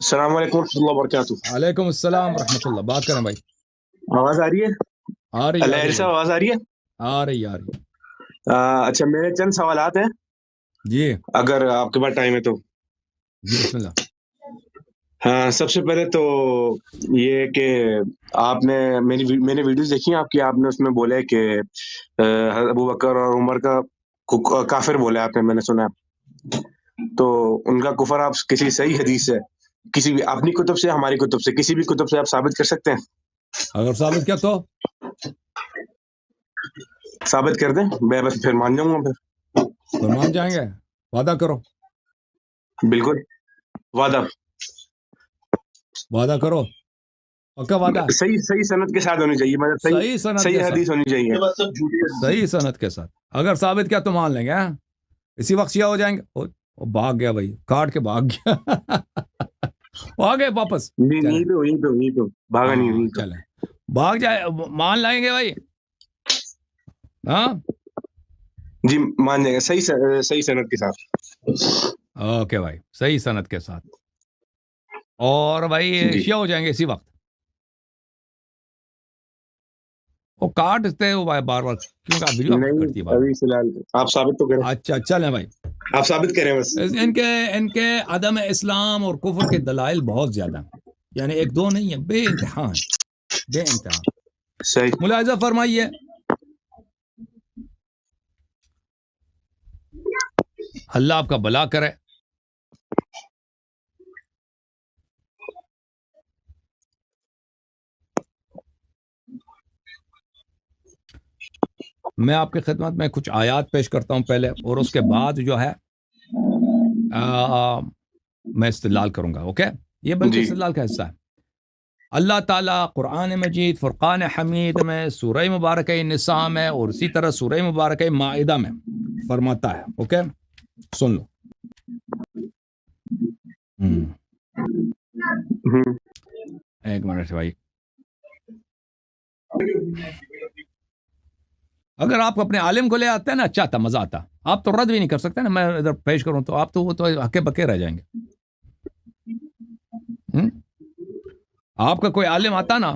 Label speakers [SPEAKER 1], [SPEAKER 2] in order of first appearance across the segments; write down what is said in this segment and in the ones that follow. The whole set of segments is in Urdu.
[SPEAKER 1] السلام علیکم ورحمۃ اللہ وبرکاتہ.
[SPEAKER 2] علیکم السلام ورحمۃ اللہ. بات کریں بھائی.
[SPEAKER 1] آواز آ رہی ہے؟
[SPEAKER 2] آ رہی
[SPEAKER 1] اللہ صاحب آواز آ رہی ہے؟
[SPEAKER 2] آ رہی.
[SPEAKER 1] اچھا، میرے چند سوالات ہیں
[SPEAKER 2] جی
[SPEAKER 1] اگر آپ کے پاس ٹائم ہے تو.
[SPEAKER 2] جی بسم اللہ.
[SPEAKER 1] ہاں، سب سے پہلے تو یہ کہ آپ نے میں نے ویڈیوز دیکھی ہیں آپ کی. آپ نے اس میں بولے کہ حضرت ابو بکر اور عمر کا کافر بولے آپ نے، میں نے سنا. تو ان کا کفر آپ کسی صحیح حدیث سے، کسی بھی اپنی کتب سے، ہماری کتب سے، کسی بھی کتب سے آپ ثابت کر سکتے ہیں؟
[SPEAKER 2] اگر ثابت کیا تو
[SPEAKER 1] ثابت کر دیں، میں بس پھر مان جاؤں گا.
[SPEAKER 2] پھر مان جائیں گے. وعدہ کرو.
[SPEAKER 1] بالکل
[SPEAKER 2] وعدہ کرو. پکا وعدہ.
[SPEAKER 1] صحیح سند کے ساتھ ہونی چاہیے، مطلب
[SPEAKER 2] صحیح سند
[SPEAKER 1] صحیح
[SPEAKER 2] کے
[SPEAKER 1] حدیث
[SPEAKER 2] ساتھ.
[SPEAKER 1] ہونی چاہیے.
[SPEAKER 2] صحیح سند کے ساتھ اگر ثابت کیا تو مان لیں گے. اسی وقت شیعہ ہو جائیں گے. وہ بھاگ گیا بھائی، کاٹ کے بھاگ گیا. وہ آ گئے واپس.
[SPEAKER 1] بھاگا نہیں.
[SPEAKER 2] چلیں بھاگ جائے مان لائیں گے بھائی. ہاں
[SPEAKER 1] جی مان جائیں گے صحیح سند کے ساتھ.
[SPEAKER 2] اوکے بھائی، صحیح سند کے ساتھ. اور بھائی شیعہ ہو جائیں گے اسی وقت. وہ کاٹتے ہو بھائی بار بار، کیونکہ آپ ویڈیو کرتی ہے بار
[SPEAKER 1] ابھی فی الحال آپ ثابت تو کریں.
[SPEAKER 2] اچھا چلیں بھائی.
[SPEAKER 1] آپ ثابت کریں بس.
[SPEAKER 2] ان کے عدم اسلام اور کفر کے دلائل بہت زیادہ ہیں، یعنی ایک دو نہیں ہے، بے انتہا ہیں، بے انتہا.
[SPEAKER 1] صحیح.
[SPEAKER 2] ملاحظہ فرمائیے. اللہ آپ کا بھلا کرے. میں آپ کی خدمت میں کچھ آیات پیش کرتا ہوں پہلے، اور اس کے بعد جو ہے میں استدلال کروں گا. اوکے، یہ بلکہ استدلال کا حصہ ہے. اللہ تعالیٰ قرآن مجید فرقان حمید میں، سورہ مبارکہ نساء میں، اور اسی طرح سورہ مبارکہ مائدہ میں فرماتا ہے. اوکے سن لو. ایک منٹ بھائی. اگر آپ اپنے عالم کو لے آتے ہیں نا، اچھا تھا، مزہ آتا. آپ تو رد بھی نہیں کر سکتے نا، میں ادھر پیش کروں تو آپ تو وہ تو ہکے بکے رہ جائیں گے. آپ کا کوئی عالم آتا نا،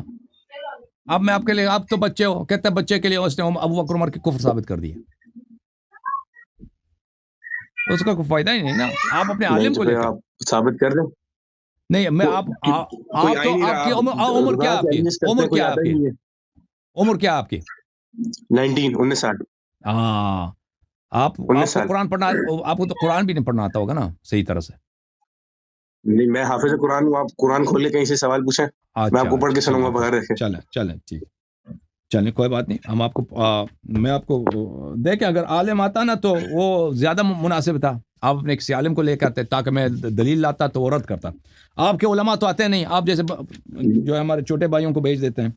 [SPEAKER 2] اب میں آپ کے لیے، آپ تو بچے ہو، کہتے ہیں بچے کے لیے اس نے ابو بکر عمر کی کفر ثابت کر دی ہے، اس کا کوئی فائدہ ہی نہیں نا. آپ اپنے عالم کو لے کر
[SPEAKER 1] ثابت کر دیں.
[SPEAKER 2] نہیں، میں آپ تو آپ کی عمر کیا، آپ کی عمر کیا، آپ کی عمر کیا، آپ کی
[SPEAKER 1] 19 سال.
[SPEAKER 2] ہاں، آپ کو قرآن پڑھنا، آپ کو تو قرآن بھی نہیں پڑھنا آتا ہوگا نا صحیح طرح سے.
[SPEAKER 1] نہیں، میں حافظ قرآن ہوں. آپ قرآن کھول لے کہیں سے سوال پوچھیں، میں آپ کو پڑھ کے سنوں گا بغیر دیکھے.
[SPEAKER 2] چلیں ٹھیک، چلیں کوئی بات نہیں. ہم آپ کو میں آپ کو دیکھیں، اگر عالم آتا نا تو وہ زیادہ مناسب تھا. آپ اپنے کسی عالم کو لے کے آتے تاکہ میں دلیل لاتا تو وہ رد کرتا. آپ کے علماء تو آتے نہیں، آپ جیسے جو ہے ہمارے چھوٹے بھائیوں کو بھیج دیتے ہیں.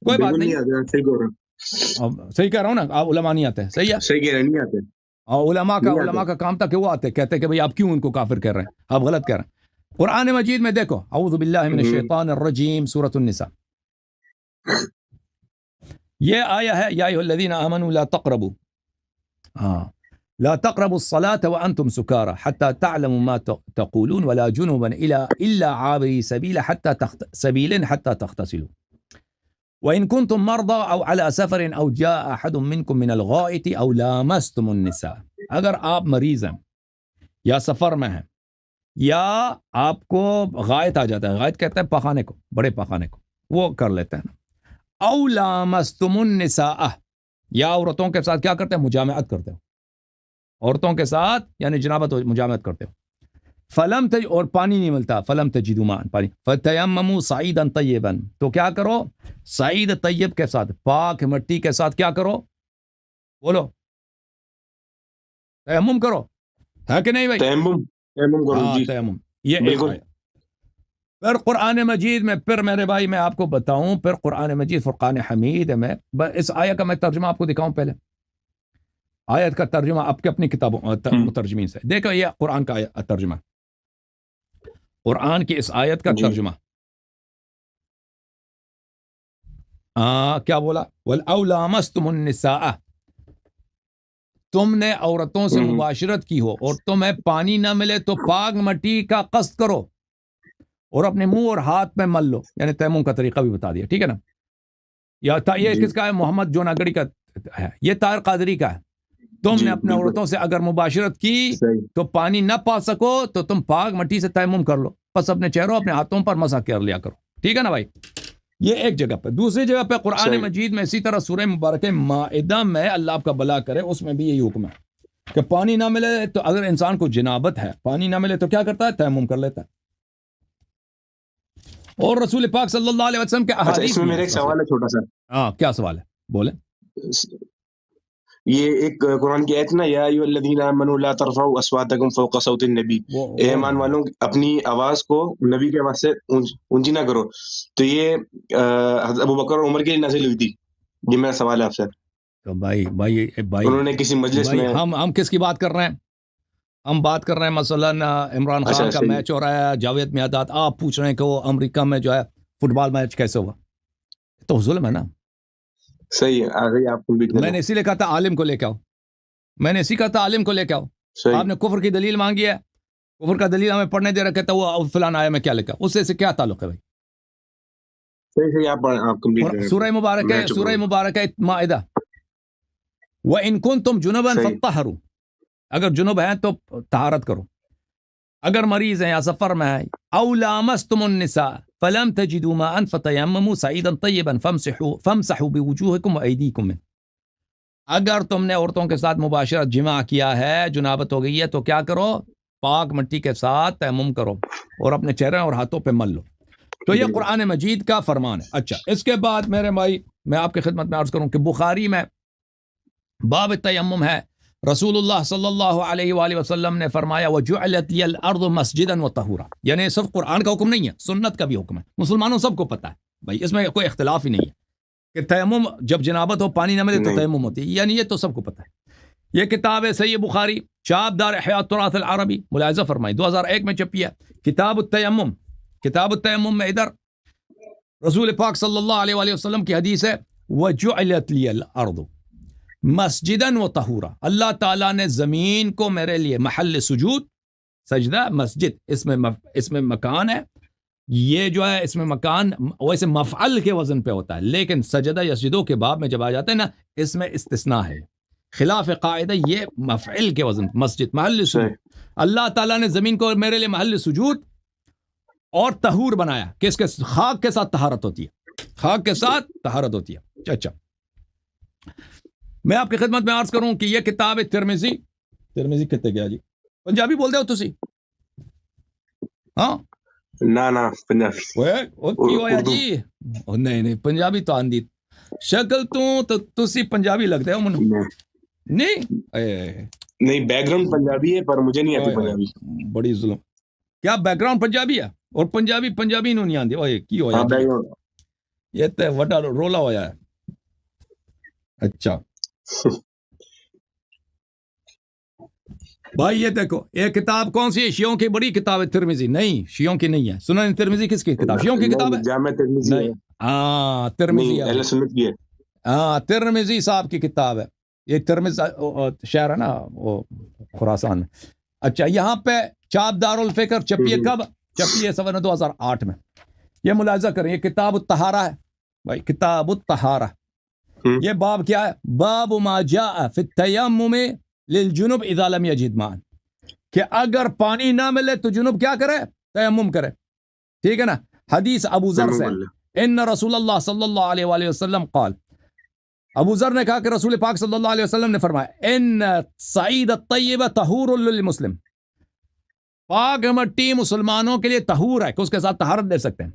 [SPEAKER 2] کوئی بات نہیں، صحیح کہہ رہا ہوں نا. آپ علماء نہیں آتے، صحیح ہے،
[SPEAKER 1] صحیح کہہ رہے نہیں آتے.
[SPEAKER 2] اور علماء کا کام تھا کہ وہ آتے کہتے کہ بھئی آپ کیوں ان کو کافر کہہ رہے ہیں، آپ غلط کہہ رہے ہیں. قرآن مجید میں دیکھو، اعوذ باللہ من الشیطان الرجیم، سورۃ النساء، یہ آیا ہے، یا ایھا الذین آمنوا لا تقربوا الصلاة وانتم سکارى حتى تعلموا ما تقولون ولا جنبا الا عابري سبیل حتى تغتسلوا وإن كنتم مرضى أو على سفر أو جاء أحد منكم من الغائط أو لامستم النساء. اگر آپ مریض ہیں یا سفر میں ہیں یا آپ کو غائط آ جاتا ہے، غائط کہتے ہیں پخانے کو، بڑے پخانے کو، وہ کر لیتے ہیں. او لامستم النساء، یا عورتوں کے ساتھ کیا کرتے ہیں، مجامعت کرتے ہو، عورتوں کے ساتھ یعنی جنابت مجامعت کرتے ہو. فلم اور پانی نہیں ملتا، فلم تجدوا ماء، پانی، فتیمموا صعیدا طیبا، تو کیا کرو، صعید طیب کے ساتھ، پاک مٹی کے ساتھ کیا کرو، بولو، تیمم کرو، ہے کہ نہیں بھائی؟
[SPEAKER 1] تیمم کرو. جی
[SPEAKER 2] تیمم، یہ ایک آیت. پھر قرآن مجید میں، پھر میرے بھائی میں آپ کو بتاؤں، پھر قرآن مجید فرقان حمید میں اس آیت کا میں ترجمہ آپ کو دکھاؤں. پہلے آیت کا ترجمہ آپ کے اپنی کتابوں مترجمین سے دیکھو. یہ قرآن کا ترجمہ، قرآن کی اس آیت کا ترجمہ کیا بولا، وَلْأَوْ لَامَسْتُمُ النِّسَاءَ، تم نے عورتوں سے مباشرت کی ہو اور تمہیں پانی نہ ملے تو پاک مٹی کا قصد کرو اور اپنے منہ اور ہاتھ میں مل لو، یعنی تیمم کا طریقہ بھی بتا دیا، ٹھیک ہے نا. یہ
[SPEAKER 1] جی
[SPEAKER 2] کس کا ہے؟ محمد جوناگڑی کا ہے. یہ طاہر قادری کا ہے. تم
[SPEAKER 1] جی
[SPEAKER 2] نے اپنے
[SPEAKER 1] بالکل
[SPEAKER 2] عورتوں سے اگر مباشرت کی
[SPEAKER 1] صحیح.
[SPEAKER 2] تو پانی نہ پا سکو تو تم پاک مٹی سے تیمم کر لو، بس اپنے چہروں اپنے ہاتھوں پر مسح کر لیا کرو، ٹھیک ہے نا بھائی. یہ ایک جگہ پہ. دوسری جگہ پہ قرآن
[SPEAKER 1] صحیح.
[SPEAKER 2] مجید میں اسی طرح سورہ مبارکہ مائدہ میں اللہ آپ کا بلا کرے، اس میں بھی یہی حکم ہے کہ پانی نہ ملے تو اگر انسان کو جنابت ہے، پانی نہ ملے تو کیا کرتا ہے؟ تیمم کر لیتا ہے. اور رسول پاک صلی اللہ علیہ وسلم کے
[SPEAKER 1] اچھا اس
[SPEAKER 2] احادیث
[SPEAKER 1] میں
[SPEAKER 2] بھی
[SPEAKER 1] میرا
[SPEAKER 2] ہیں
[SPEAKER 1] ایک
[SPEAKER 2] اس مسئلے.
[SPEAKER 1] سوال ہے چھوٹا سا.
[SPEAKER 2] ہاں کیا سوال ہے؟ بولیں.
[SPEAKER 1] یہ ایک قرآن کی آیت نا، یا ایھا الذین آمنوا لا ترفعوا اصواتکم فوق صوت النبی، اے ایمان والوں اپنی آواز کو نبی کے آواز سے اونچی نہ کرو. تو یہ حضرت ابو بکر اور عمر کے لیے نازل ہوئی تھی. یہ میرا سوال ہے آپ سے.
[SPEAKER 2] تو بھائی
[SPEAKER 1] انہوں نے کسی مجلس
[SPEAKER 2] بھائی
[SPEAKER 1] میں.
[SPEAKER 2] ہم کس کی بات کر رہے ہیں؟ ہم بات کر رہے ہیں مثلاً عمران
[SPEAKER 1] اچھا
[SPEAKER 2] خان کا
[SPEAKER 1] صحیح
[SPEAKER 2] میچ ہو رہا ہے، جاوید میاداد. آپ پوچھ رہے ہیں کہ وہ امریکہ میں جو ہے فٹ بال میچ کیسے ہوا؟ تو ظلم ہے نا.
[SPEAKER 1] صحیح ہے. آ گئی آپ کمپلیٹ
[SPEAKER 2] میں
[SPEAKER 1] کریں.
[SPEAKER 2] نے اسی لیے کہا تھا عالم کو لے کے آؤ. میں نے اسی کہا تھا عالم کو لے کے آؤ.
[SPEAKER 1] صحیح
[SPEAKER 2] آپ نے کفر کی دلیل مانگی ہے، کفر کا دلیل ہمیں پڑھنے دے رکھا تھا، وہ فلاں آیا میں کیا لکھا، اس سے کیا تعلق ہے بھائی؟
[SPEAKER 1] صحیح آپ کمپلیٹ
[SPEAKER 2] اور
[SPEAKER 1] کریں.
[SPEAKER 2] سورہ مبارک
[SPEAKER 1] میں
[SPEAKER 2] ہے،
[SPEAKER 1] چپ
[SPEAKER 2] سورہ
[SPEAKER 1] رہا ہوں.
[SPEAKER 2] مبارک ہے مائدہ. وَإِن كُنتُمْ جُنُبًا
[SPEAKER 1] صحیح.
[SPEAKER 2] فَاطَّهِرُوا، اگر جنوب ہیں تو طہارت کرو. اگر مریض ہیں یا سفر میں ہیں، او لامستم النساء فلم تجدوا ماء فتيمموا صعيدا طيبا فامسحوا بوجوهكم وايديكم منه. اگر تم نے عورتوں کے ساتھ مباشرت جماع کیا ہے، جنابت ہو گئی ہے، تو کیا کرو؟ پاک مٹی کے ساتھ تیمم کرو اور اپنے چہرے اور ہاتھوں پہ مل لو. تو یہ قرآن مجید کا فرمان ہے. اچھا اس کے بعد میرے بھائی میں آپ کی خدمت میں عرض کروں کہ بخاری میں باب تیمم ہے. رسول اللہ صلی اللہ علیہ وآلہ وسلم نے فرمایا وَجُعِلَتْ لِيَ الْأَرْضُ مَسْجِدًا وَطَهُورًا، یعنی صرف قرآن کا حکم نہیں ہے، سنت کا بھی حکم ہے. مسلمانوں سب کو پتہ ہے بھائی، اس میں کوئی اختلاف ہی نہیں ہے کہ تیمم جب جنابت ہو پانی نہ ملے تو
[SPEAKER 1] نہیں.
[SPEAKER 2] تیمم ہوتی ہے، یعنی یہ تو سب کو پتہ ہے. یہ کتاب ہے صحیح بخاری، چاپ دار احیاء التراث العربی، ملاحظہ فرمائی 2001 میں چھپی ہے. کتاب التیمم، کتاب التیمم میں ادھر رسول پاک صلی اللہ علیہ وآلہ وسلم کی حدیث ہے وَجُعِلَتْ لِيَ الْأَرْضُ مسجداً وطہورا، اللہ تعالیٰ نے زمین کو میرے لیے محل سجود، سجدہ مسجد، اس میں مکان ہے. یہ جو ہے اس میں مکان ویسے مفعل کے وزن پہ ہوتا ہے، لیکن سجدہ یسجدوں کے باب میں جب آ جاتے ہیں نا، اس میں استثناء ہے، خلاف قاعدہ. یہ مفعل کے وزن مسجد محل سجود. اللہ تعالیٰ نے زمین کو میرے لیے محل سجود اور طہور بنایا. کس کے؟ خاک کے ساتھ طہارت ہوتی ہے، خاک کے ساتھ طہارت ہوتی ہے. اچھا میں آپ کی خدمت میں عرض کروں کہ یہ کتاب ترمذی کتے گیا جی؟ پنجابی بول دے ہو تسی؟ ہاں
[SPEAKER 1] نہ پنجابی
[SPEAKER 2] کی ہویا جی؟ نہیں پنجابی تو آندھی شکل تو تسی پنجابی لگتے ہو منو.
[SPEAKER 1] نہیں بیک گراؤنڈ پنجابی ہے پر مجھے نہیں آتی پنجابی.
[SPEAKER 2] بڑی ظلم. کیا بیک گراؤنڈ پنجابی ہے اور پنجابی نو نہیں آندی؟ اوئے کی ہویا جی؟ یہ تے وڈا رولا ہویا ہے. اچھا بھائی یہ دیکھو یہ کتاب کون سی ہے؟ شیعوں کی بڑی کتاب ہے ترمذی. نہیں شیعوں کی نہیں ہے. سنن ترمذی کس کی کتاب؟ شیعوں کی کتاب ہے.
[SPEAKER 1] جامع ترمذی ہے.
[SPEAKER 2] ہاں ترمذی
[SPEAKER 1] اہل سنت کی ہے.
[SPEAKER 2] ہاں ترمذی صاحب کی کتاب ہے. یہ ترمذ شہر ہے نا وہ خراسان میں. اچھا یہاں پہ چاپ دار الفکر چھپی ہے. کب چھپی ہے؟ 2008 میں. یہ ملاحظہ کریں، یہ کتاب الطہارہ ہے بھائی، کتاب الطہارہ. یہ باب کیا ہے؟ باب ما جاء فی التیمم للجنب اذا لم یجد ماء، کہ اگر پانی نہ ملے تو جنب کیا کرے؟ تیمم کرے. ٹھیک ہے نا. حدیث ابو ذر سے، ان رسول اللہ صلی اللہ علیہ وآلہ وسلم قال، ابو ذر نے کہا کہ رسول پاک صلی اللہ علیہ وسلم نے فرمایا ان صعید الطیب طہور للمسلم، پاک مٹی مسلمانوں کے لیے طہور ہے کہ اس کے ساتھ طہارت دے سکتے ہیں.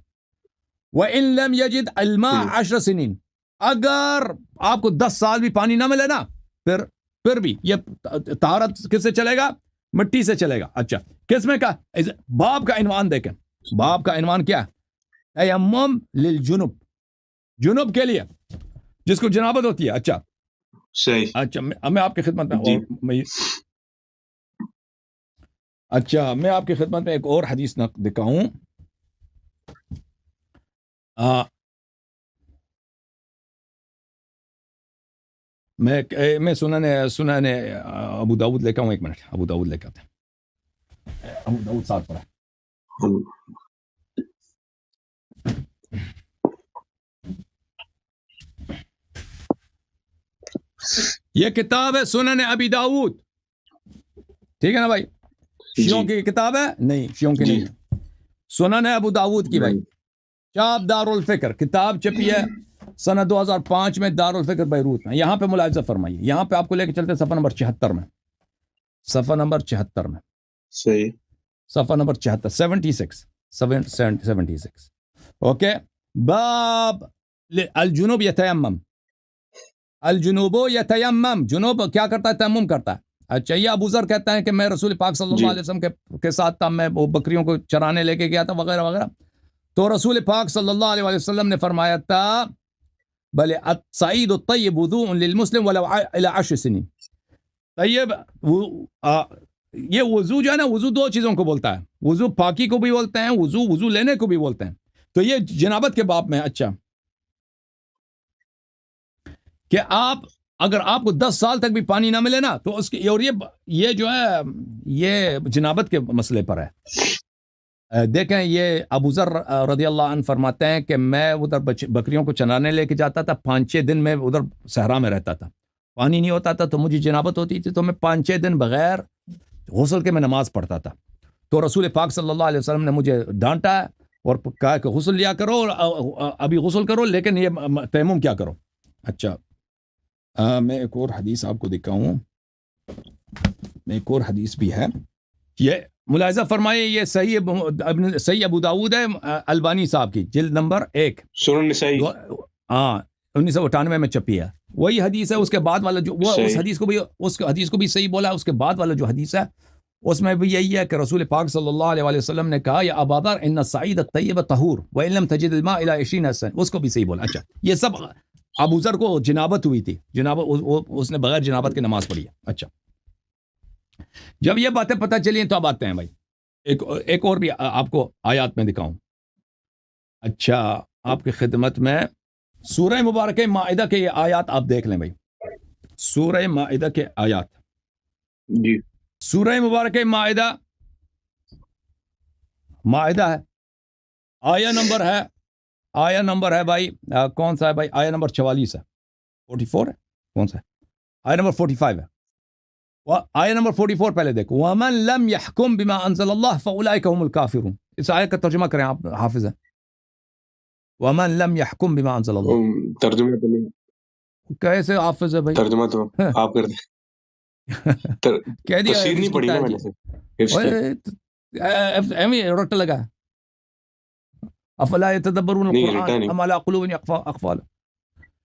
[SPEAKER 2] وَإِن لَمْ يَجِدْ الْمَاءَ 10 سنین، اگر آپ کو 10 سال بھی پانی نہ ملے نا پھر بھی یہ طہارت کس سے چلے گا؟ مٹی سے چلے گا. اچھا کس میں کا باب کا عنوان دیکھیں. باب کا عنوان کیا ہے؟ تیمم للجنب، جنب کے لیے جس کو جنابت ہوتی ہے. اچھا
[SPEAKER 1] صحیح.
[SPEAKER 2] اچھا میں آپ کی خدمت میں اچھا میں آپ کی خدمت میں ایک اور حدیث دکھاؤں. میں سنن ابو داؤد لے کے آؤں. ایک منٹ ابو داؤد لے کے آتے ہیں. ابو داؤد ساتھ پڑھا. یہ کتاب ہے سنن ابی داؤد، ٹھیک ہے نا بھائی؟ شیعوں کی کتاب ہے؟ نہیں، شیعوں کی نہیں ہے، سنن ابو داؤد کی بھائی، چاپ دار الفکر، کتاب چھپی ہے سنہ 2005 میں دار الفکر بیروت میں۔ یہاں پہ ملاحظہ فرمائیے، یہاں پہ آپ کو لے کے چلتے صفحہ نمبر 76 میں، صفحہ نمبر 76 میں،
[SPEAKER 1] صحیح،
[SPEAKER 2] صفحہ نمبر 76 76 اوکے۔ باب الجنوب یتیمم، الجنوب یتیمم، جنوب کیا کرتا ہے؟ تیمم کرتا ہے۔ اچھا، یہ ابو ذر کہتا ہے کہ میں رسول پاک صلی اللہ علیہ وسلم کے ساتھ تھا، میں وہ بکریوں کو چرانے لے کے گیا تھا وغیرہ وغیرہ، تو رسول پاک صلی اللہ علیہ وسلم نے فرمایا تھا بلے الصعید الطیب وضوء للمسلم ولو الی 10 سنین۔ طیب یہ وضو جو ہے نا، وضو دو چیزوں کو بولتا ہے، وضو پاکی کو بھی بولتے ہیں، وضو لینے کو بھی بولتے ہیں، تو یہ جنابت کے باب میں۔ اچھا، کہ اگر آپ کو 10 سال تک بھی پانی نہ ملے نا تو اس کی، اور یہ جو ہے یہ جنابت کے مسئلے پر ہے۔ دیکھیں، یہ ابو ذر رضی اللہ عنہ فرماتے ہیں کہ میں ادھر بکریوں کو چرانے لے کے جاتا تھا، 5-6 دن میں ادھر صحرا میں رہتا تھا، پانی نہیں ہوتا تھا تو مجھے جنابت ہوتی تھی، تو میں 5-6 دن بغیر غسل کے میں نماز پڑھتا تھا، تو رسول پاک صلی اللہ علیہ وسلم نے مجھے ڈانٹا اور کہا کہ غسل لیا کرو، ابھی غسل کرو، لیکن یہ تیمم کیا کرو۔ اچھا، میں ایک اور حدیث آپ کو دکھاؤں، میں ایک اور حدیث بھی ہے، یہ ملاحظہ فرمائے، یہ صحیح ابو داؤد ہے البانی صاحب کی، جلد نمبر 1،
[SPEAKER 1] سنن نسائی،
[SPEAKER 2] 1998 میں چھپی ہے، وہی حدیث ہے۔ اس کے بعد والا جو وہ اس حدیث کو بھی صحیح بولا ہے، اس کے بعد والا جو حدیث ہے اس میں بھی یہی ہے کہ رسول پاک صلی اللہ علیہ وسلم نے کہا یا ابا ذر ان الصعید الطیب طہور وان لم تجد الماء الى 20 سنة، اس کو بھی صحیح بولا۔ اچھا، یہ سب ابو ذر کو جنابت ہوئی تھی، اس نے بغیر جنابت کی نماز پڑھی ہے۔ اچھا، جب یہ باتیں پتہ چلی تو اب آتے ہیں بھائی، ایک اور بھی آپ کو آیات میں دکھاؤں۔ اچھا، آپ کی خدمت میں سورہ مبارکہ مائدہ کے یہ آیات آپ دیکھ لیں بھائی، سورہ مائدہ کے آیات،
[SPEAKER 1] جی،
[SPEAKER 2] سورہ مبارکہ مائدہ ہے، آیا نمبر ہے بھائی، کون سا ہے بھائی؟ آیا نمبر 44 ہے، 44 ہے، کون سا ہے؟ آیا نمبر 45 ہے، آیا نمبر 44 پہلے دیکھو، وَمَن لَمْ يَحْكُمْ بِمَا أَنزَلَ اللَّهُ فَأُولَئِكَ هُمُ الْكَافِرُونَ۔ اس آیت کا ترجمہ کریں آپ، حافظ ہیں، وَمَن لَمْ يَحْكُمْ بِمَا أَنزَلَ اللَّهُ،
[SPEAKER 1] ترجمہ تو نہیں،
[SPEAKER 2] کیسے حافظ ہے بھائی؟
[SPEAKER 1] ترجمہ تو آپ کر دیں،
[SPEAKER 2] کہہ دیا
[SPEAKER 1] تفسیر نہیں پڑھی نا میں نے،
[SPEAKER 2] ایمی رٹ لگا، افلا يتدبرون
[SPEAKER 1] نہیں رٹا
[SPEAKER 2] القرآن
[SPEAKER 1] نہیں،
[SPEAKER 2] ام على قلوب اقفالها،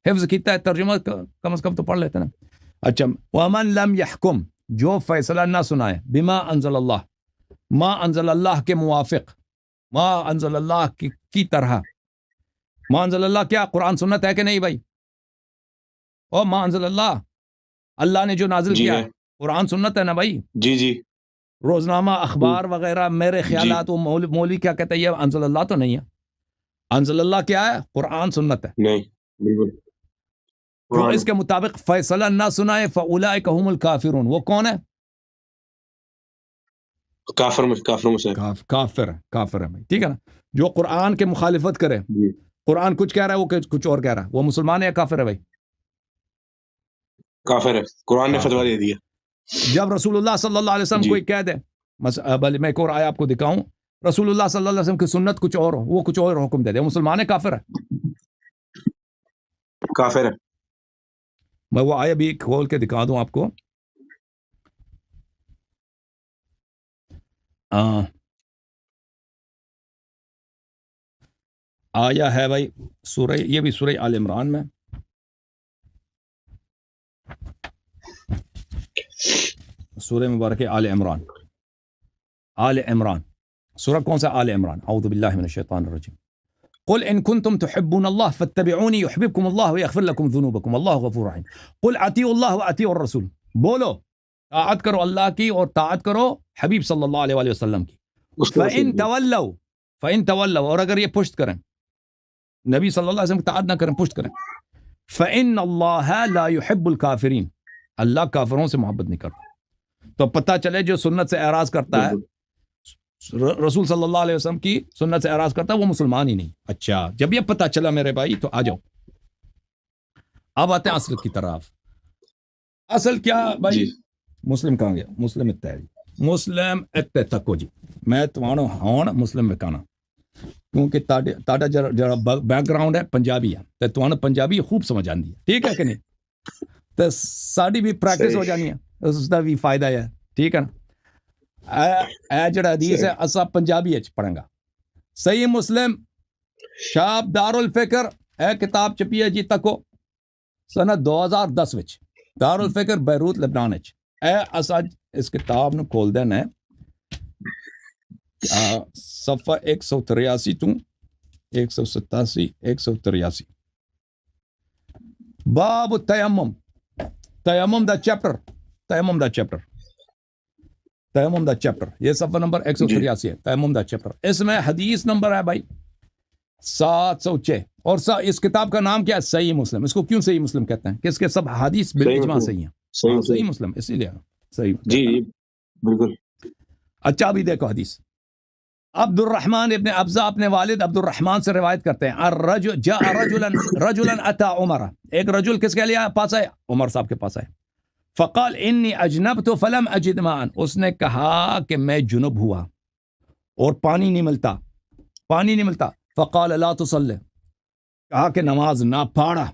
[SPEAKER 2] حفظ کیتا ہے، ترجمہ کم از کم تو پڑھ لیتے نا۔ اچھا، ومن لم يحکم، جو فیصلہ نہ سنائے، بما انزل اللہ، ما انزل اللہ کے موافق، ما انزل اللہ کی طرح، ما انزل اللہ کیا قرآن سنت ہے کہ نہیں بھائی؟ او ما انزل اللہ، اللہ نے جو نازل کیا ہے قرآن سنت ہے نا بھائی؟
[SPEAKER 1] جی جی،
[SPEAKER 2] روزنامہ اخبار وغیرہ میرے خیالات، وہ مولوی کیا کہتا ہے، یہ انزل اللہ تو نہیں ہے، انزل اللہ کیا ہے؟ قرآن سنت ہے،
[SPEAKER 1] نہیں بالکل،
[SPEAKER 2] جو اس کے مطابق فیصلہ نہ سنائے فاولئک هم الکافرون، وہ کون ہے؟
[SPEAKER 1] کافر میں سے،
[SPEAKER 2] کافر ہے بھائی، ٹھیک ہے نا؟ جو قرآن کے مخالفت کرے، قرآن کچھ کہہ رہا ہے وہ کچھ اور کہہ رہا ہے، وہ مسلمان ہے یا کافر ہے بھائی؟
[SPEAKER 1] کافر ہے، قرآن نے فتویٰ دے دیا۔
[SPEAKER 2] جب رسول اللہ صلی اللہ علیہ وسلم کوئی کہہ دے، بھلے میں ایک اور آیا آپ کو دکھاؤں، رسول اللہ صلی اللہ علیہ وسلم کی سنت کچھ اور ہو، وہ کچھ اور حکم دے دے، وہ مسلمان ہے کافر ہے؟
[SPEAKER 1] کافر ہے،
[SPEAKER 2] میں وہ آیا بھی کھول کے دکھا دوں آپ کو، آیا ہے بھائی سورہ، یہ بھی سورہ آل عمران میں، سورہ مبارک آل عمران، آل عمران، سورہ کون سا؟ آل عمران، اعوذ باللہ من الشیطان الرجیم، قل ان کنتم تحبون اللہ فاتبعونی یحببکم اللہ ویغفر لکم ذنوبکم واللہ غفور رحیم، قل اطیعوا اللہ واطیعوا الرسول، بولو طاعت کرو اللہ کی اور طاعت کرو حبیب صلی اللہ علیہ وآلہ وسلم کی، فَإِن تَوَلَّوْا، اور اگر یہ پشت کریں، نبی صلی اللہ علیہ وسلم کی طاعت نہ کریں، پشت کریں، فَإِنَّ اللَّهَ لَا يُحِبُّ الْكَافِرِينَ، اللہ کافروں سے محبت نہیں کرتا۔ تو پتہ چلے جو سنت سے اعراض کرتا ہے، رسول صلی اللہ علیہ وسلم کی سنت سے اعراض کرتا ہے، وہ مسلمان ہی نہیں۔ اچھا، جب یہ پتہ چلا میرے بھائی تو آ جاؤ، اب آتے ہیں اصل کی طرف۔ اصل کیا بھائی
[SPEAKER 1] جی
[SPEAKER 2] مسلم کہاں گیا مسلم مسلم تکو جی میں تمہارا ہوں مسلم وکانا کیونکہ تاڈا جڑا بیک گراؤنڈ ہے پنجابی ہے تے تمہارا پنجابی خوب سمجھ آندی ہے ٹھیک ہے کہ نہیں تے ساڈی بھی پریکٹس
[SPEAKER 1] صحیح
[SPEAKER 2] ہو جانی ہے اس دا بھی فائدہ ہے ٹھیک ہے نا اے جڑا حدیث ہے اسا پنجابی اچ پڑھاں گا صحیح مسلم شاپ دار الفکر اے کتاب چھپی ہے جی تکو سنت 2010 وچ دار الفکر بیروت لبنان وچ اے اسا اس کتاب نو کھول دینا ہے صفحہ 183 تو 187 183 باب التیمم تیمم دا چیپٹر یہ صفحہ نمبر 183 ہے تیمم دا چیپٹر اس میں حدیث نمبر ہے بھائی 706 اور اس کتاب کا نام کیا ہے صحیح مسلم اس کو کیوں صحیح مسلم کہتے ہیں کہ اس کے سب حدیث بالاجماع صحیح ہیں صحیح مسلم اسی لیے صحیح
[SPEAKER 1] جی بالکل
[SPEAKER 2] اچھا بھی دیکھو حدیث عبد الرحمن ابن ابزہ اپنے والد عبد الرحمن سے روایت کرتے ہیں جاء رجلا اتى عمر ایک رجل کس کے لیے پاس آئے عمر صاحب کے پاس آئے فقال انی اجنبت فلم اجد ماء اس نے کہا کہ میں جنب ہوا اور پانی نہیں ملتا فقال لا تصلی کہا کہ نماز نہ پڑھا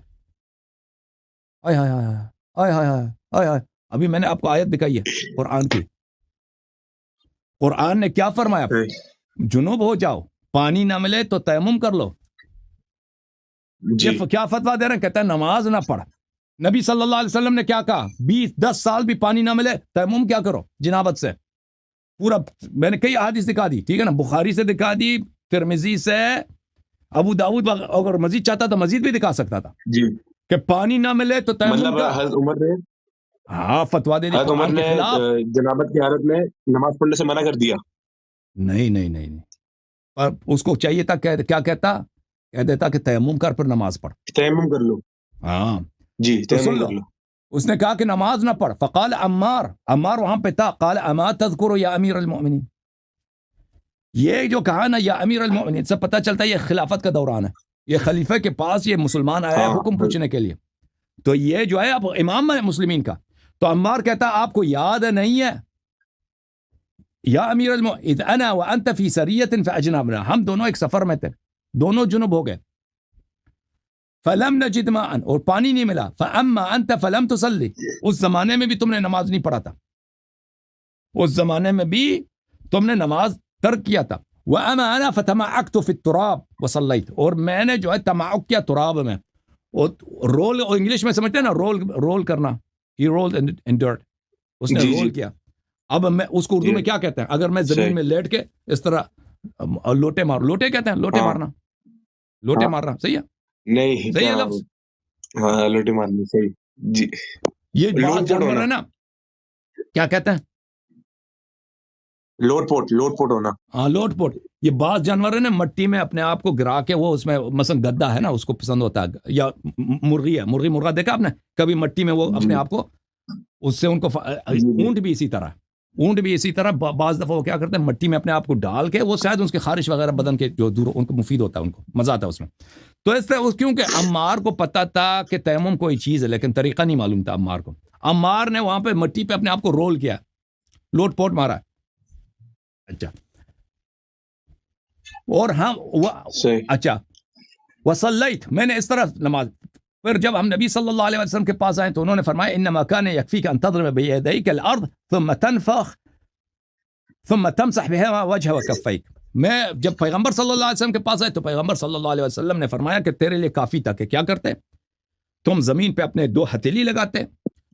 [SPEAKER 2] آئے ہائے ابھی میں نے آپ کو آیت دکھائی ہے قرآن کی قرآن نے کیا فرمایا جنوب ہو جاؤ پانی نہ ملے تو تیمم کر لو کیا فتویٰ دے رہے ہیں کہتا ہے نماز نہ پڑھ نبی صلی اللہ علیہ وسلم نے کیا کہا 10 سال بھی پانی نہ ملے تیمم کیا کرو جنابت سے پورا میں نے کئی احادیث دکھا دی ٹھیک ہے نا بخاری سے دکھا دی ترمذی سے ابو داؤد اگر مزید چاہتا تو مزید بھی دکھا سکتا تھا
[SPEAKER 1] جی
[SPEAKER 2] کہ پانی نہ ملے تو تیمم
[SPEAKER 1] مطلب حضرت عمر نے
[SPEAKER 2] ہاں فتویٰ دے دی
[SPEAKER 1] حضرت عمر نے جنابت کی حالت میں نماز پڑھنے سے منع کر دیا
[SPEAKER 2] نہیں پر اس کو چاہیے تھا کیا کہتا کہہ دیتا کہ تیمم کر پھر نماز پڑھ
[SPEAKER 1] تیمم کر لو
[SPEAKER 2] ہاں
[SPEAKER 1] جی
[SPEAKER 2] تو
[SPEAKER 1] تیمم
[SPEAKER 2] سن لو
[SPEAKER 1] کر لو
[SPEAKER 2] اس نے کہا کہ نماز نہ پڑھ فقال عمار وہاں پہ تھا قال اما تذکر یا امیر المؤمنین یہ جو کہا نا یا امیر المؤمنین سے پتہ چلتا ہے یہ خلافت کا دوران ہے یہ خلیفہ کے پاس یہ مسلمان آیا ہے حکم پوچھنے کے لیے تو یہ جو ہے اب امام ہے مسلمین کا تو عمار کہتا آپ کو یاد نہیں ہے یا امیر المؤمنین اذ انا وانت فی سریۃ فاجنبنا ہم دونوں ایک سفر میں تھے دونوں جنب ہو گئے فلم نجد ماء اور پانی نہیں ملا فاما انت فلم تصلی اس زمانے میں بھی تم نے نماز نہیں پڑھا تھا اس زمانے میں بھی تم نے نماز ترک کیا تھا واما انا فتمعكت في التراب وصليت اور میں نے جو ہے تمعک کیا تراب میں اور رول انگلش میں سمجھتے ہیں نا رول کرنا ہی رولڈ ان ڈرٹ اس نے رول کیا اب میں اس کو اردو میں کیا کہتے ہیں اگر میں زمین میں لیٹ کے اس طرح لوٹے کہتے ہیں لوٹے مارنا صحیح ہے
[SPEAKER 1] نہیں
[SPEAKER 2] صحیح ہے لفظ
[SPEAKER 1] ہاں لوٹے مارنی صحیح جی
[SPEAKER 2] یہ بعض جانور ہے نا کیا کہتے ہیں
[SPEAKER 1] لوٹ پوٹ ہونا
[SPEAKER 2] ہاں لوٹ پوٹ یہ بعض جانور ہے نا مٹی میں اپنے آپ کو گرا کے وہ اس میں مثلا گدا ہے نا اس کو پسند ہوتا ہے یا مرغی مرغا دیکھا آپ نے کبھی مٹی میں وہ اپنے آپ کو اس سے ان کو اونٹ بھی اسی طرح بعض دفعہ وہ کیا کرتے ہیں مٹی میں اپنے آپ کو ڈال کے وہ شاید اس کے خارش وغیرہ بدن کے جو دور ان کو مفید ہوتا ہے ان کو مزہ آتا ہے اس میں تو اس طرح کیونکہ عمار کو پتا تھا کہ تیمم کوئی چیز ہے لیکن طریقہ نہیں معلوم تھا عمار کو عمار نے وہاں پہ مٹی پہ اپنے آپ کو رول کیا لوٹ پوٹ مارا اچھا اور ہم اچھا وصلیت میں نے اس طرح نماز پھر جب ہم نبی صلی اللہ علیہ وسلم کے پاس آئے تو انہوں نے فرمایا انما كان يكفيك ان تضرب بيديك الارض ثم تنفخ ثم تمسح بها وجهك وكفيك میں جب پیغمبر صلی اللہ علیہ وسلم کے پاس آئے تو پیغمبر صلی اللہ علیہ وسلم نے فرمایا کہ تیرے لیے کافی تھا کہ کیا کرتے تم زمین پہ اپنے 2 ہتھیلی لگاتے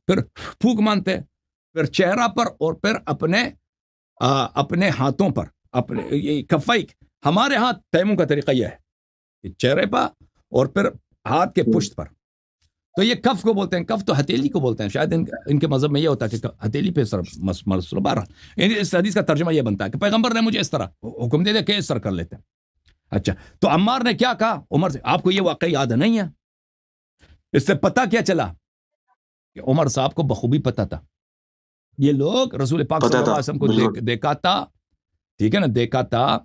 [SPEAKER 2] پھر پھونک مانتے پھر چہرہ پر اور پھر اپنے ہاتھوں پر اپنے کفیک ہمارے ہاتھ تیمم کا طریقہ یہ ہے کہ چہرے پر اور پھر ہاتھ کے پشت پر تو یہ کف کو بولتے ہیں کف تو ہتھیلی کو بولتے ہیں شاید ان کے مذہب میں یہ ہوتا ہے کہ ہتھیلی پہ سر بارہ اس حدیث کا ترجمہ یہ بنتا ہے کہ پیغمبر نے مجھے اس طرح حکم دے دیا کہ اس طرح کر لیتے ہیں اچھا تو عمار نے کیا کہا عمر سے آپ کو یہ واقعہ یاد نہیں ہے اس سے پتہ کیا چلا کہ عمر صاحب کو بخوبی پتہ تھا یہ لوگ رسول پاک صلی اللہ علیہ وسلم کو دیکھا تھا ٹھیک ہے نا دیکھا تھا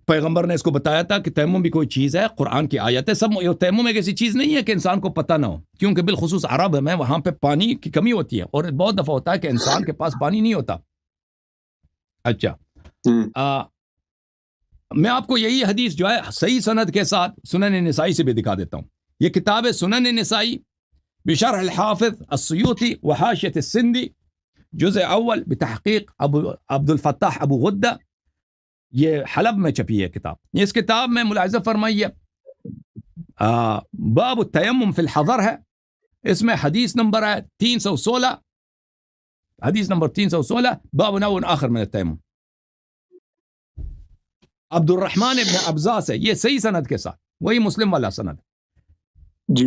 [SPEAKER 2] پیغمبر نے اس کو بتایا تھا کہ تیمم بھی کوئی چیز ہے، قرآن کی آیت ہے. سب تیمم ایک ایسی چیز نہیں ہے کہ انسان کو پتہ نہ ہو، کیونکہ بالخصوص عرب میں وہاں پہ پانی کی کمی ہوتی ہے، اور بہت دفعہ ہوتا ہے کہ انسان کے پاس پانی نہیں ہوتا. اچھا میں آپ کو یہی حدیث جو ہے صحیح سند کے ساتھ سنن نسائی سے بھی دکھا دیتا ہوں. یہ کتاب ہے سنن نسائی بشرح الحافظ السیوطی وحاشیۃ السندی، جزء اول بتحقیق عبد الفتاح ابو غدہ. یہ حلب میں چھپی ہے کتاب. اس کتاب میں ملاحظہ فرمائیے باب التیمم فی الحضر ہے، اس میں حدیث نمبر ہے 316، حدیث نمبر 316 باب نوع آخر من التیمم. عبد الرحمن ابن ابزا سے، یہ صحیح سند کے ساتھ، وہی مسلم والا سند.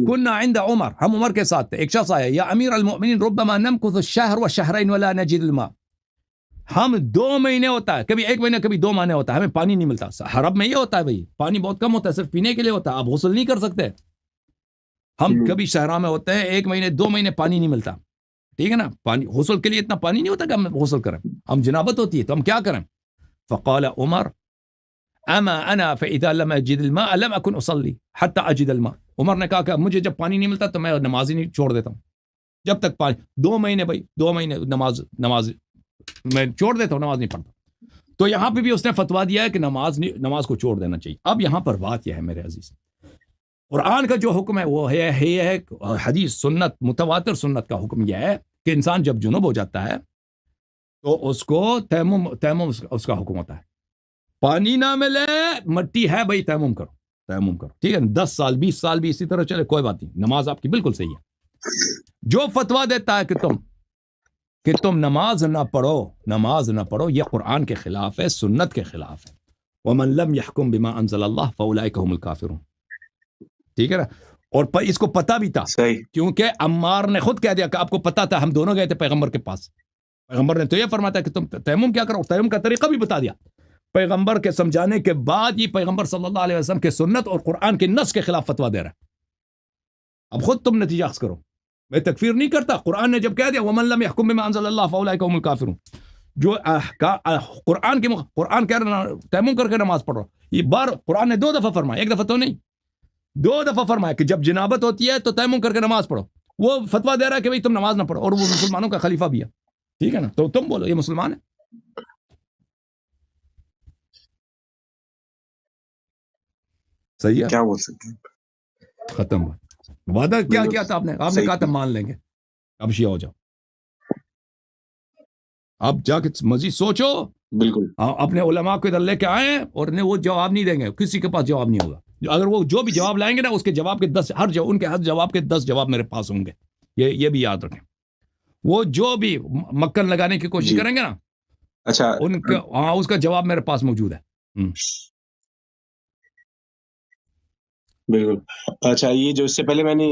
[SPEAKER 2] كنا عند عمر، ہم عمر کے ساتھ تھے. ایک شخص آیا، یا امیر المؤمنین ربما نمکث الشهر والشهرين ولا نجد الماء. ہم 2 مہینے ہوتا ہے، کبھی 1 مہینہ کبھی 2 مہینے ہوتا ہے، ہمیں پانی نہیں ملتا. حرب میں یہ ہوتا ہے بھائی، پانی بہت کم ہوتا ہے، صرف پینے کے لیے ہوتا ہے، آپ غسل نہیں کر سکتے. ہم کبھی صحرا میں ہوتے ہیں 1 مہینے 2 مہینے پانی نہیں ملتا، ٹھیک ہے نا. پانی غسل کے لیے اتنا پانی نہیں ہوتا کہ ہم غسل کریں. ہم جنابت ہوتی ہے تو ہم کیا کریں؟ فقال عمر اما انا فاذا لم اجد الماء لم اكن اصلي حتى اجد الماء. عمر نے کہا کہ مجھے جب پانی نہیں ملتا تو میں نماز ہی نہیں چھوڑ دیتا ہوں جب تک پانی. 2 مہینے بھائی، 2 مہینے نماز میں چھوڑ دیتا ہوں، نماز نہیں پڑھتا. تو یہاں پہ بھی اس نے فتوا دیا ہے کہ نماز کو چھوڑ دینا چاہیے. اب یہاں پر بات یہ ہے میرے عزیز، قرآن کا جو حکم ہے وہ ہے حدیث سنت متواتر سنت کا حکم یہ ہے کہ انسان جب جنوب ہو جاتا ہے تو اس کو تیمم اس کا حکم ہوتا ہے. پانی نہ ملے، مٹی ہے بھائی، تیمم کرو، تیمم کرو، ٹھیک ہے. 10 سال 20 سال بھی اسی طرح چلے، کوئی بات نہیں، نماز آپ کی بالکل صحیح ہے. جو فتوا دیتا ہے کہ تم نماز نہ پڑھو، یہ قرآن کے خلاف ہے، سنت کے خلاف ہے. وَمَن لَمْ يَحْكُمْ بِمَا أَنزَلَ اللَّهُ فَأُولَٰئِكَ هُمُ الْكَافِرُونَ. ٹھیک ہے نا. اور اس کو پتہ بھی تھا، کیونکہ عمار نے خود کہہ دیا کہ آپ کو پتہ تھا، ہم دونوں گئے تھے پیغمبر کے پاس. پیغمبر نے تو یہ فرمایا تھا کہ تم تیمم کیا کرو، تیمم کا طریقہ بھی بتا دیا. پیغمبر کے سمجھانے کے بعد یہ پیغمبر صلی اللہ علیہ وسلم کے سنت اور قرآن کے نص کے خلاف فتوا دے رہا ہے. اب خود تم نتیجہ اخذ کرو. میں تکفیر نہیں کرتا. قرآن نے جب کہہ دیا وَمَن لَمْ يَحْكُمْ بِمَا أَنزَلَ اللَّهُ فَأُولَٰئِكَ هُمُ الْكَافِرُونَ، جو قرآن کہہ رہا تیمم کر کے نماز پڑھو. یہ بار قرآن نے 2 دفعہ فرمایا، 1 دفعہ تو نہیں، 2 دفعہ فرمایا کہ جب جنابت ہوتی ہے تو تیمم کر کے نماز پڑھو. وہ فتوا دے رہا ہے کہ بھئی تم نماز نہ پڑھو، اور وہ مسلمانوں کا خلیفہ بھی ہے. ٹھیک ہے نا. تو تم بولو یہ مسلمان ہے؟ صحیح ہے،
[SPEAKER 1] کیا بول سکتے ہیں.
[SPEAKER 2] ختم وعدہ کیا تھا آپ نے کہا تھا مان لیں گے. اب شیعہ ہو جاؤ، اب جا کے مزید سوچو.
[SPEAKER 1] بالکل
[SPEAKER 2] اپنے علماء کو ادھر لے کے آئیں، اور وہ جواب نہیں دیں گے، کسی کے پاس جواب نہیں ہوگا. اگر وہ جو بھی جواب لائیں گے نا، اس کے جواب کے 10 ان کے ہر جواب کے 10 جواب میرے پاس ہوں گے. یہ بھی یاد رکھیں. وہ جو بھی مکن لگانے کی کوشش کریں گے نا،
[SPEAKER 1] اچھا
[SPEAKER 2] ان کا اس کا جواب میرے پاس موجود ہے.
[SPEAKER 1] بالکل. اچھا، یہ جو اس سے پہلے میں نے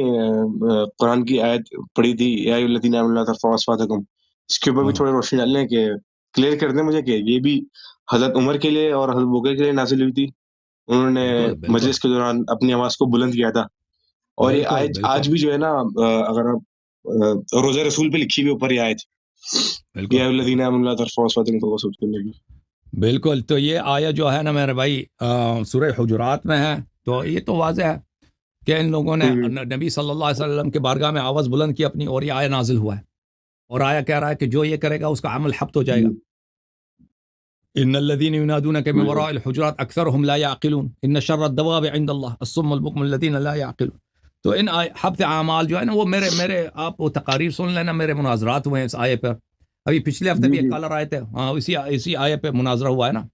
[SPEAKER 1] قرآن کی آیت پڑھی تھی، یا ایھا الذین آمنوا لا ترفعوا اصواتکم، اس کے اوپر بھی تھوڑی روشنی ڈال لیں کہ کلیئر کر دیں مجھے کہ یہ بھی حضرت عمر کے لیے اور حضرت بکر کے لیے نازل ہوئی تھی. انہوں نے مجلس کے دوران اپنی آواز کو بلند کیا تھا. اور یہ آیت آج بھی جو ہے نا، اگر آپ روزہ رسول پہ لکھی ہوئی اوپر یہ آیت، یا ایھا الذین آمنوا لا ترفعوا اصواتکم فوق صوت النبی.
[SPEAKER 2] بالکل. تو یہ آیت جو ہے نا میرے بھائی سورہ حجرات میں ہے. تو یہ تو واضح ہے کہ ان لوگوں نے نبی صلی اللہ علیہ وسلم کے بارگاہ میں آواز بلند کی اپنی، اور یہ آیت نازل ہوا ہے. اور آیا کہہ رہا ہے کہ جو یہ کرے گا اس کا عمل حبط ہو جائے گا. ان الذين ينادونك من وراء الحجرات اكثرهم لا يعقلون ان شر الدواب عند الله الصم البكم الذين لا يعقلون. تو ان حبط اعمال جو ہے نا، وہ میرے آپ وہ تقاریر سن لینا، میرے مناظرات ہوئے ہیں اس آیت پر. ابھی پچھلے ہفتے بھی ایک کالر آئے تھے، ہاں اسی آیت پہ مناظرہ ہوا ہے نا.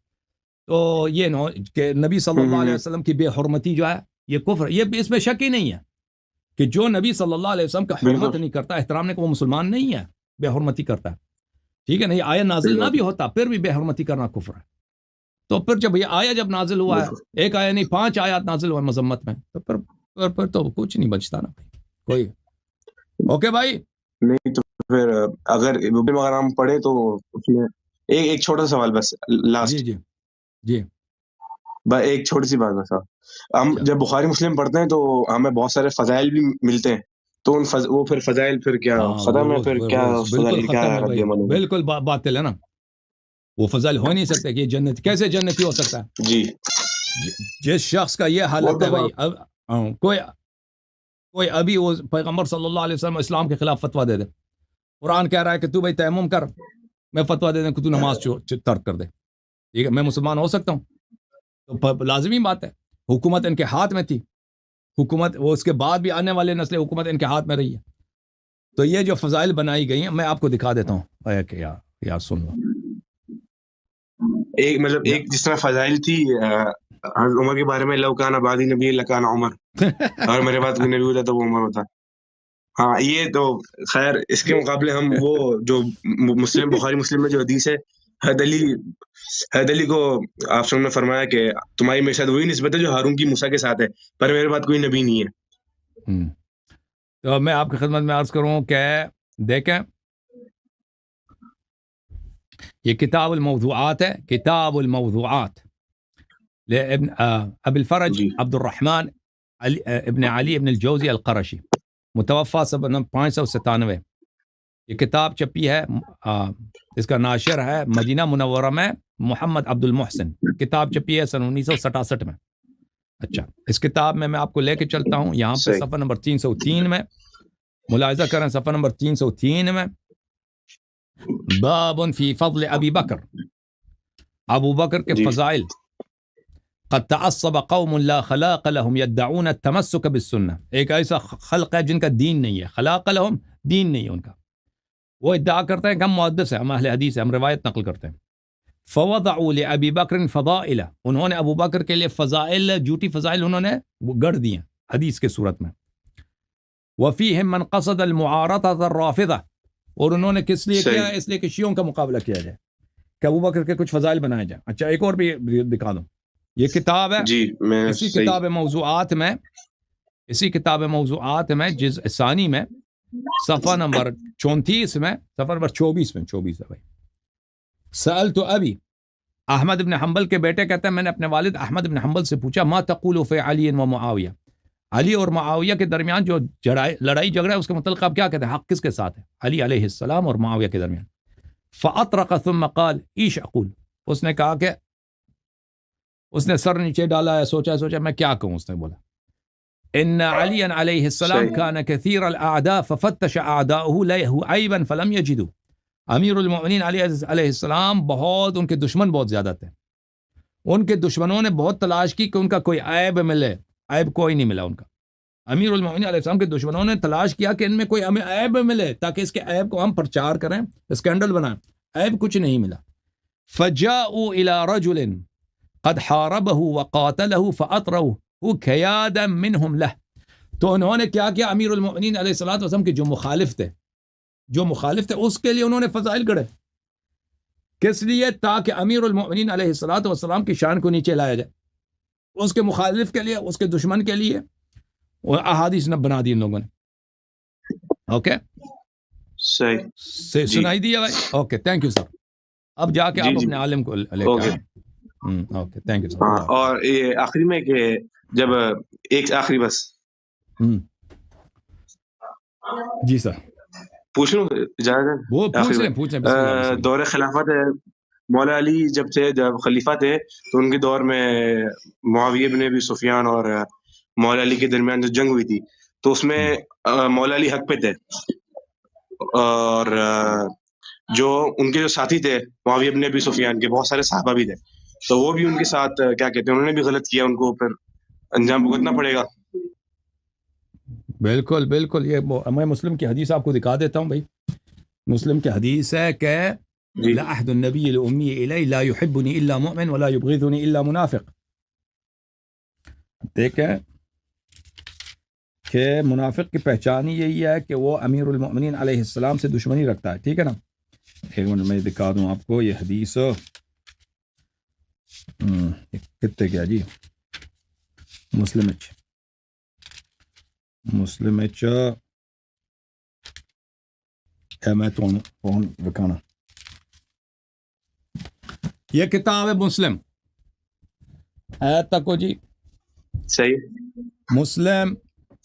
[SPEAKER 2] تو یہ کہ نبی صلی اللہ علیہ وسلم کی بے حرمتی جو ہے یہ کفر، یہ اس میں شک ہی نہیں ہے کہ جو نبی صلی اللہ علیہ وسلم کا حرمت نہیں کرتا، احترام نہیں، کہ وہ مسلمان نہیں ہے، بے حرمتی کرتا ہے. ٹھیک ہے نا. یہ آیت نازل نہ بھی ہوتا پھر بھی بے حرمتی کرنا کفر ہے. تو پھر جب یہ آیت جب نازل ہوا ہے، ایک آیت نہیں 5 آیات نازل ہوئے مذمت میں، تو پھر تو کچھ نہیں بچتا نا کوئی. اوکے بھائی.
[SPEAKER 1] نہیں تو پھر اگر ہم پڑھے تو اس میں ایک چھوٹا سا سوال بس لاسٹ.
[SPEAKER 2] جی
[SPEAKER 1] ایک چھوٹی سی بات بس. ہم جب بخاری مسلم پڑھتے ہیں تو ہمیں بہت سارے فضائل بھی ملتے ہیں، تو وہ پھر فضائل پھر کیا ختم ہے، پھر کیا
[SPEAKER 2] بالکل باطل ہے نا. وہ فضائل ہو نہیں سکتے کہ یہ جنت کیسے جنتی ہو سکتا ہے؟
[SPEAKER 1] جی
[SPEAKER 2] جس شخص کا یہ حالت ہے بھائی، کوئی ابھی وہ پیغمبر صلی اللہ علیہ وسلم اسلام کے خلاف فتویٰ دے دے، قرآن کہہ رہا ہے کہ تو بھائی تیمم کر، میں فتویٰ دے دیں کہ تو نماز ترک کر دے، ٹھیک ہے، میں مسلمان ہو سکتا ہوں؟ تو لازمی بات ہے، حکومت ان کے ہاتھ میں تھی، حکومت وہ اس کے بعد بھی آنے والے نسل حکومت ان کے ہاتھ میں رہی ہے. تو یہ جو فضائل بنائی گئی ہیں میں آپ کو دکھا دیتا ہوں کہ یا سن لو.
[SPEAKER 1] ایک مطلب ایک جس طرح فضائل تھی حضرت عمر کے بارے میں، لو کان بعدی نبی لکان عمر، اگر میرے بعد کوئی نبی ہوتا تو وہ عمر ہوتا. ہاں یہ تو خیر اس کے مقابلے ہم وہ جو مسلم بخاری مسلم میں جو حدیث ہے، حید علی کو آپ سب نے فرمایا کہ تمہاری میرے ساتھ وہی نسبت ہے جو ہارون کی موسیٰ کے ساتھ ہے، پر میرے بعد کوئی نبی نہیں ہے.
[SPEAKER 2] تو میں آپ کی خدمت میں عرض کروں کہ دیکھیں یہ کتاب الموضوعات ہے، کتاب الموضوعات لابن ابی الفرج عبد الرحمن ابن علی ابن الجوزی القرشی، متوفى سن 597. یہ کتاب چھپی ہے، اس کا ناشر ہے مدینہ منورہ میں محمد عبد المحسن، کتاب چھپی ہے سن 1967 میں. اچھا، اس کتاب میں آپ کو لے کے چلتا ہوں یہاں پہ صفحہ نمبر 303 میں ملاحظہ کریں، صفحہ نمبر 303 میں باب فی فضل ابی بکر، ابو بکر کے فضائل. قد تعصب قوم لا خلاق لهم يدعون التمسك بالسنة، ایک ایسا خلق ہے جن کا دین نہیں ہے، خلاق لهم دین نہیں ہے ان کا، وہ ادعا کرتے ہیں کہ ہم محدث ہیں، ہم اہل حدیث ہیں، ہم روایت نقل کرتے ہیں. فوضعوا لأبي بکر فضائل، انہوں نے ابو بکر کے لیے فضائل، جھوٹی فضائل انہوں نے گڑ دی ہیں حدیث کے صورت میں. وفيهم من قصد المعارضة الرافضة، اور انہوں نے کس لیے کیا ہے؟ اس لیے کہ شیعوں کا مقابلہ کیا جائے، کہ ابو بکر کے کچھ فضائل بنائے جائیں. اچھا ایک اور بھی دکھا دوں، یہ کتاب ہے اسی کتاب موضوعات میں، اسی کتاب موضوعات میں جزء ثانی میں صفحہ نمبر 34 میں، صفحہ نمبر 24 میں، 24 ہے بھائی. سألت ابی، احمد بن حنبل کے بیٹے کہتے ہیں میں نے اپنے والد احمد بن حنبل سے پوچھا، ما تقول فی علی و معاویہ، علی اور معاویہ کے درمیان جو لڑائی جھگڑا ہے اس کے متعلق آپ کیا کہتے ہیں، حق کس کے ساتھ ہے؟ علی علیہ السلام اور معاویہ کے درمیان. فاطرق ثم قال ایش اقول، اس نے کہا کہ اس نے سر نیچے ڈالا ہے، سوچا میں کیا کہوں. اس نے بولا ان علی علیہ السلام كان كثير الاعداء ففتش اعداؤه له عيبا فلم يجدوا، امیر المؤمنین علی علیہ السلام بہت ان کے دشمن بہت زیادہ تھے، ان کے دشمنوں نے بہت تلاش کی کہ ان کا کوئی عیب ملے، عیب کوئی نہیں ملا ان کا. امیر المؤمنین علیہ السلام کے دشمنوں نے تلاش کیا کہ ان میں کوئی ہمیں عیب ملے تاکہ اس کے عیب کو ہم پرچار کریں، اسکینڈل بنائیں، عیب کچھ نہیں ملا. فجاءوا الى رجل قد حاربه وقاتله فاطروه كيادا منهم له، تو انہوں نے کیا کیا، امیر المؤمنین علیہ الصلوۃ والسلام کے جو مخالف تھے اس کے لیے انہوں نے فضائل گڑھے، کس لیے؟ تاکہ امیر المؤمنین علیہ الصلوۃ والسلام کی شان کو نیچے لایا جائے، اس کے مخالف کے لیے، اس کے دشمن کے لیے وہ احادیث نہ بنا دی ان لوگوں نے. اوکے صحیح سنائی دیا بھائی؟ Okay thank you sir. اب جا کے آپ اپنے عالم کو لے کے آئیں. Okay thank you sir.
[SPEAKER 1] اور یہ آخری میں کہ جب ایک آخری بس
[SPEAKER 2] جی سر
[SPEAKER 1] پوچھ لوں اجازت؟
[SPEAKER 2] وہ پوچھ لیں.
[SPEAKER 1] دور خلافت ہے، مولا علی جب خلیفہ تھے تو ان کے دور میں معاویہ بن ابی سفیان اور مولا علی کے درمیان جو جنگ ہوئی تھی تو اس میں مولا علی حق پہ تھے، اور جو ان کے جو ساتھی تھے معاویہ بن ابی سفیان کے بہت سارے صحابہ بھی تھے، تو وہ بھی ان کے ساتھ کیا کہتے ہیں، انہوں نے بھی غلط کیا، ان کو پھر انجام بھگتنا پڑے گا.
[SPEAKER 2] بالکل یہ میں مسلم کی حدیث آپ کو دکھا دیتا ہوں بھائی. مسلم کی حدیث ہے کہ لعهد النبی الامی الی لا يحبنی الا مؤمن ولا یبغضنی الا منافق. دیکھیں کہ منافق کی پہچان ہی یہی ہے کہ وہ امیر المؤمنین علیہ السلام سے دشمنی رکھتا ہے. ٹھیک ہے نا، ایک منٹ میں دکھا دوں آپ کو یہ حدیث کتنے کیا جی، مسلم میں تو فون دکھانا، یہ کتاب ہے مسلم ہے تک جی،
[SPEAKER 1] صحیح
[SPEAKER 2] مسلم،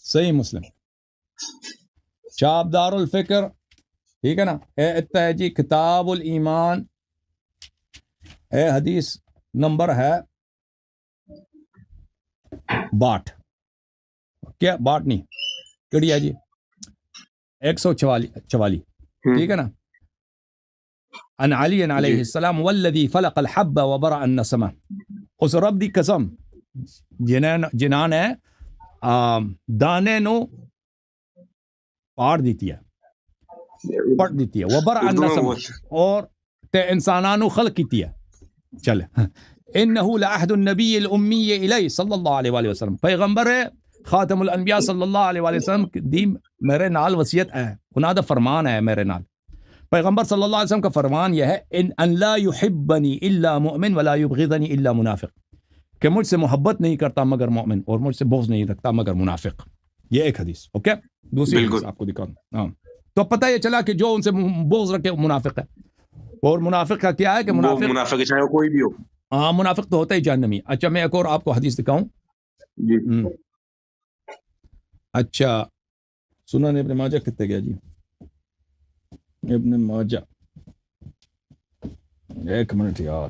[SPEAKER 2] صحیح مسلم، چاپ دار الفکر، ٹھیک ہے نا. ہے جی کتاب الایمان اے حدیث نمبر ہے 62 کیا 62 نہیں کیڑی ہے جی 144 ٹھیک ہے نا ان علی علیہ السلام والذی فلق الحب وبرأ النسمہ اس رب دی قسم جنہاں نے دانے نو پاڑ دیتی ہے پڑ دیتی ہے وبرأ النسمہ اور تے انسانانو خلق کیتی ہے چلے انہو لعہد النبی الامی الی صلی اللہ علیہ وآلہ وسلم پیغمبر خاتم الانبیاء صلی اللہ علیہ وآلہ وسلم دی میرے نال وصیت ہے انہاں دا فرمان ہے میرے نال پیغمبر صلی اللہ علیہ وسلم کا فرمان یہ ہے ان لا يحبنی الا مؤمن ولا يبغضنی الا منافق کہ مجھ سے محبت نہیں کرتا مگر مومن اور مجھ سے بغض نہیں رکھتا مگر منافق. یہ ایک حدیث. اوکے دوسری حدیث آپ کو دکھاؤں. ہاں تو پتہ یہ چلا کہ جو ان سے بغض رکھے منافق ہے. اور منافق کا کیا ہے کہ
[SPEAKER 1] منافق چاہے کوئی بھی ہو.
[SPEAKER 2] ہاں منافق تو ہوتا ہی جہنمی. اچھا میں ایک اور آپ کو حدیث دکھاؤں.
[SPEAKER 1] جی
[SPEAKER 2] اچھا سنن ابن ماجہ کتنے گیا جی ابن ماجہ ایک منٹ یار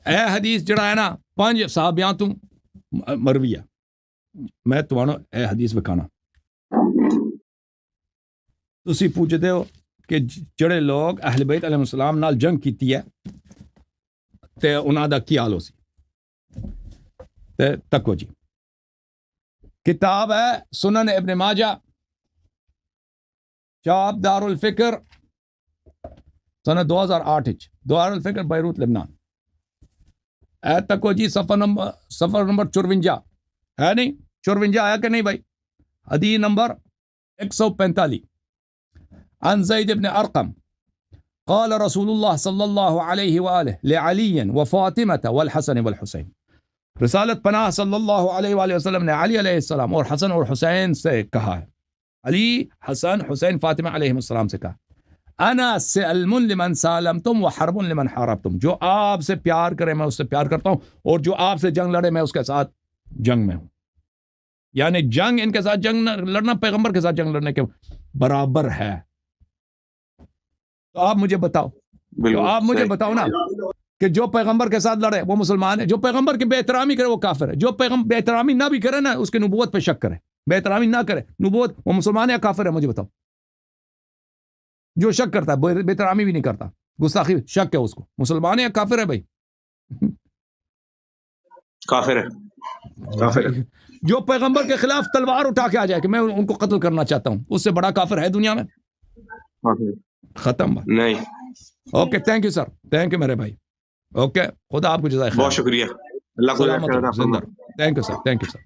[SPEAKER 2] اے حدیث جڑا ہے نا 5 صحابیاں تو مروی ہے. میں تمہانو اے حدیث بکھانا تسی پوچھتے ہو کہ جڑے لوگ اہل بیت علیہ السلام نال جنگ کیتی ہے تے انہاں دا کی حال ہو سی تے تکو جی. کتاب ہے سنن ابن ماجہ چاپ دار الفکر سنہ 2008 دار الفکر بیروت لبنان. اے تکو جی صفحہ نمبر 54 ہے نہیں 54 آیا کہ نہیں بھائی. حدیث نمبر 145 عن زید بن ارقم قال رسول اللہ صلی اللہ علیہ وآلہ لعلی وفاطمة والحسن والحسین. رسالت پناہ صلی اللہ علیہ وآلہ وسلم نے علی علیہ السلام اور حسن اور حسین سے کہا ہے. علی حسن حسین فاطمہ علیہ السلام سے کہا انا سلم لمن سالمتم وحرب لمن حاربتم. جو آپ سے پیار کرے میں اس سے پیار کرتا ہوں اور جو آپ سے جنگ لڑے میں اس کے ساتھ جنگ میں ہوں. یعنی جنگ ان کے ساتھ جنگ لڑنا پیغمبر کے ساتھ جنگ لڑنے کے برابر ہے. تو آپ مجھے بتاؤ آپ مجھے بتاؤ نا کہ جو پیغمبر کے ساتھ لڑے وہ مسلمان ہے, جو پیغمبر کی بے احترامی کرے وہ کافر ہے, جو پیغمبر بے احترامی نہ بھی کرے نا اس کی نبوت پہ شک کرے, بے احترامی نہ کرے نبوت, وہ مسلمان ہے یا کافر ہے مجھے بتاؤ. جو شک کرتا ہے بے احترامی بھی نہیں کرتا گستاخی شک ہے اس کو, مسلمان ہے یا کافر ہے بھائی؟
[SPEAKER 1] کافر ہے.
[SPEAKER 2] جو پیغمبر کے خلاف تلوار اٹھا کے آ جائے کہ میں ان کو قتل کرنا چاہتا ہوں اس سے بڑا کافر ہے دنیا میں؟ ختم بات.
[SPEAKER 1] نہیں.
[SPEAKER 2] Okay thank you sir, thank you میرے بھائی. اوکے خدا آپ کو جزائے خیر.
[SPEAKER 1] بہت شکریہ. اللہ کو
[SPEAKER 2] thank you sir, thank you sir.